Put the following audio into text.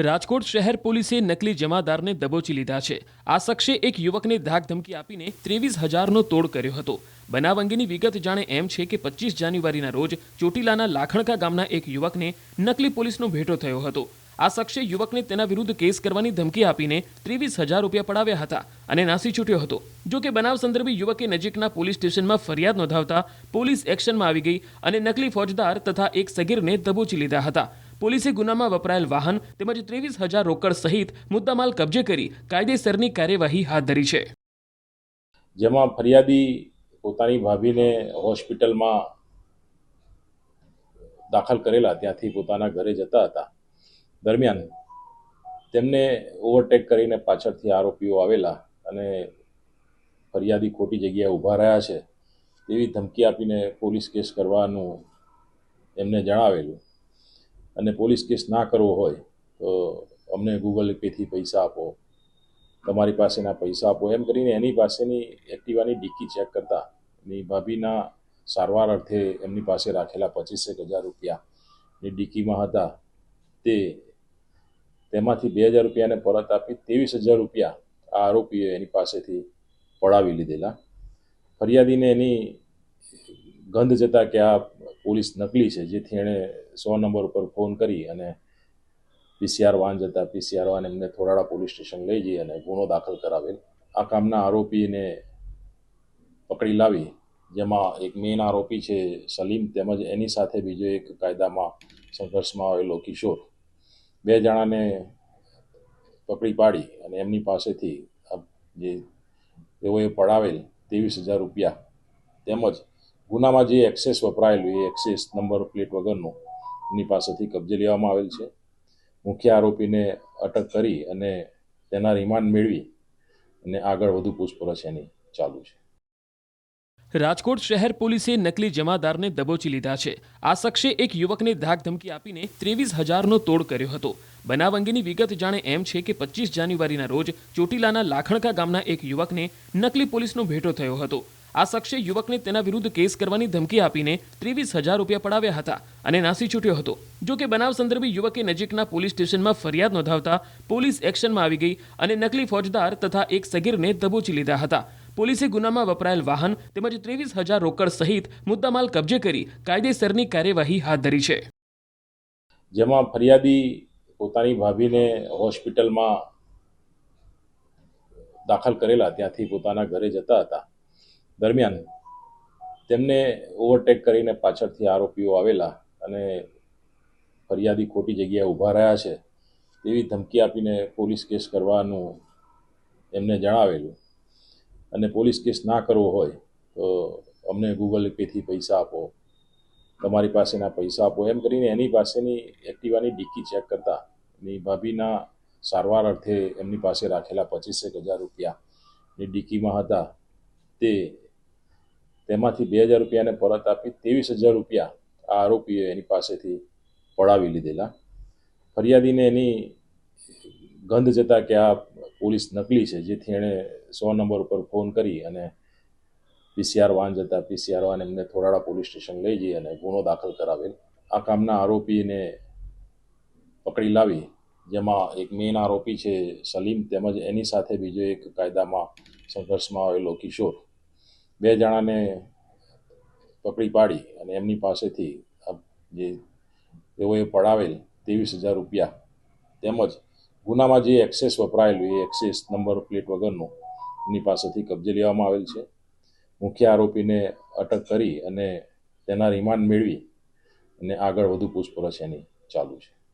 રાજકોટ શહેર પોલીસે નકલી જમાદારને દબોચી લીધા છે। આ શખ્સે એક યુવકને ધાક ધમકી આપીને 23,000નો તોડ કર્યો હતો। બનાવ અંગેની વિગત જાણે એમ છે કે 25 જાન્યુઆરીના રોજ ચોટીલાના લાખણકા ગામના એક યુવકને નકલી પોલીસનો ભેટો થયો હતો। આ શખ્સે યુવકને તેના વિરુદ્ધ કેસ કરવાની ધમકી આપીને 23,000 રૂપિયા પડાવ્યા હતા અને નાસી છૂટ્યો હતો। જો કે બનાવ સંદર્ભે યુવકે નજીકના પોલીસ સ્ટેશનમાં ફરિયાદ નોંધાવતા પોલીસ એક્શનમાં આવી ગઈ અને નકલી ફોજદાર તથા એક સગીરને દબોચી લીધા હતા। પોલીસે ગુનામાં વપરાયેલ વાહન તેમજ 23,000 રોકડ સહિત મુદ્દામાલ કબજે કરી કાયદેસરની કાર્યવાહી હાથ ધરી છે। જેમાં ફરિયાદી પોતાની ભાભીને હોસ્પિટલમાં દાખલ કરેલા ત્યાંથી પોતાના ઘરે જતા હતા। દરમિયાન તેમને ઓવરટેક કરીને પાછળથી આરોપીઓ આવેલા અને ફરિયાદી ખોટી જગ્યાએ ઊભા રહ્યા છે તેવી ધમકી આપીને પોલીસ કેસ કરવાનું એમને જણાવેલું અને પોલીસ કેસ ના કરવો હોય તો અમને ગૂગલ પેથી પૈસા આપો, તમારી પાસેના પૈસા આપો એમ કરીને એની પાસેની એક્ટિવાની ડિક્કી ચેક કરતા એની ભાભીના સારવાર અર્થે એમની પાસે રાખેલા 25,000 રૂપિયાની ડિક્કીમાં હતા તેમાંથી 2,000 રૂપિયાને પરત આપી 23,000 રૂપિયા આ આરોપીએ એની પાસેથી પડાવી લીધેલા। ફરિયાદીને એની ગંધ જતા કે આ પોલીસ નકલી છે, જેથી એણે 100 નંબર ઉપર ફોન કરી અને પીસીઆર વાન જતા પીસીઆર વાન એમને થોરાળા પોલીસ સ્ટેશન લઈ જઈ અને ગુનો દાખલ કરાવેલ। આ કામના આરોપીને પકડી લાવી જેમાં એક મેઇન આરોપી છે સલીમ તેમજ એની સાથે બીજો એક કાયદામાં સંઘર્ષમાં આવેલો કિશોર, 2 જણાને પકડી પાડી અને એમની પાસેથી જે તેઓએ પડાવેલ 23,000 રૂપિયા તેમજ ગુનામાં જે એક્સેસ વપરાયેલું એ એક્સેસ નંબર પ્લેટ વગરનું એની પાસેથી કબજે લેવામાં આવેલ છે। મુખ્ય આરોપીને અટક કરી અને તેના રિમાન્ડ મેળવી અને આગળ વધુ પૂછપરછ એની ચાલુ છે। રાજકોટ શહેર પોલીસે નકલી જમાદારને દબોચી લીધા છે। આ શખ્સે એક યુવકને ધાક ધમકી આપીને 23,000નો તોડ કર્યો હતો। બનાવ અંગેની વિગત જાણે એમ છે કે 25 જાન્યુઆરીના રોજ ચોટીલાના લાખણકા ગામના એક યુવકને નકલી પોલીસનો ભેટો થયો હતો। આ શખ્સે યુવકને તેના વિરુદ્ધ કેસ કરવાની ધમકી આપીને 23,000 રૂપિયા પડાવ્યા હતા અને નાસી છૂટ્યો હતો। જો કે બનાવ સંદર્ભે યુવકે નજીકના પોલીસ સ્ટેશનમાં ફરિયાદ નોંધાવતા પોલીસ એક્શનમાં આવી ગઈ અને નકલી ફોજદાર તથા એક સગીરને દબોચી લીધા હતા। પોલીસે ગુનામાં વપરાયેલ વાહન તેમજ 23,000 રોકડ સહિત મુદ્દામાલ કબજે કરી કાયદેસરની કાર્યવાહી હાથ ધરી છે। જેમાં ફરિયાદી પોતાની ભાભીને હોસ્પિટલમાં દાખલ કરેલા ત્યાંથી પોતાના ઘરે જતા હતા। દરમિયાન તેમને ઓવરટેક કરીને પાછળથી આરોપીઓ આવેલા અને ફરિયાદી ખોટી જગ્યાએ ઊભા રહ્યા છે તેવી ધમકી આપીને પોલીસ કેસ કરવાનું એમને જણાવેલું અને પોલીસ કેસ ના કરવો હોય તો અમને ગૂગલ પેથી પૈસા આપો, તમારી પાસેના પૈસા આપો એમ કરીને એની પાસેની એક્ટિવાની ડિક્કી ચેક કરતા એની ભાભીના સારવાર અર્થે એમની પાસે રાખેલા 25,000 રૂપિયાની ડિક્કીમાં હતા તેમાંથી 2,000 રૂપિયાને પરત આપી 23,000 રૂપિયા આ આરોપીએ એની પાસેથી પડાવી લીધેલા। ફરિયાદીને એની ગંધ જતા કે આ પોલીસ નકલી છે, જેથી એણે 100 નંબર ઉપર ફોન કરી અને પીસીઆર વાન જતા પીસીઆર વાન એમને થોરાળા પોલીસ સ્ટેશન લઈ જઈ અને ગુનો દાખલ કરાવેલ। આ કામના આરોપીને પકડી લાવી જેમાં એક મેઇન આરોપી છે સલીમ તેમજ એની સાથે બીજો એક કાયદામાં સંઘર્ષમાં આવેલો કિશોર, 2 જણાને પકડી પાડી અને એમની પાસેથી જે તેઓએ પડાવેલ 23,000 રૂપિયા તેમજ ગુનામાં જે એક્સેસ વપરાયેલું એ એક્સેસ નંબર પ્લેટ વગરનું એની પાસેથી કબજે લેવામાં આવેલ છે। મુખ્ય આરોપીને અટક કરી અને તેના રિમાન્ડ મેળવી અને આગળ વધુ પૂછપરછ એની ચાલુ છે।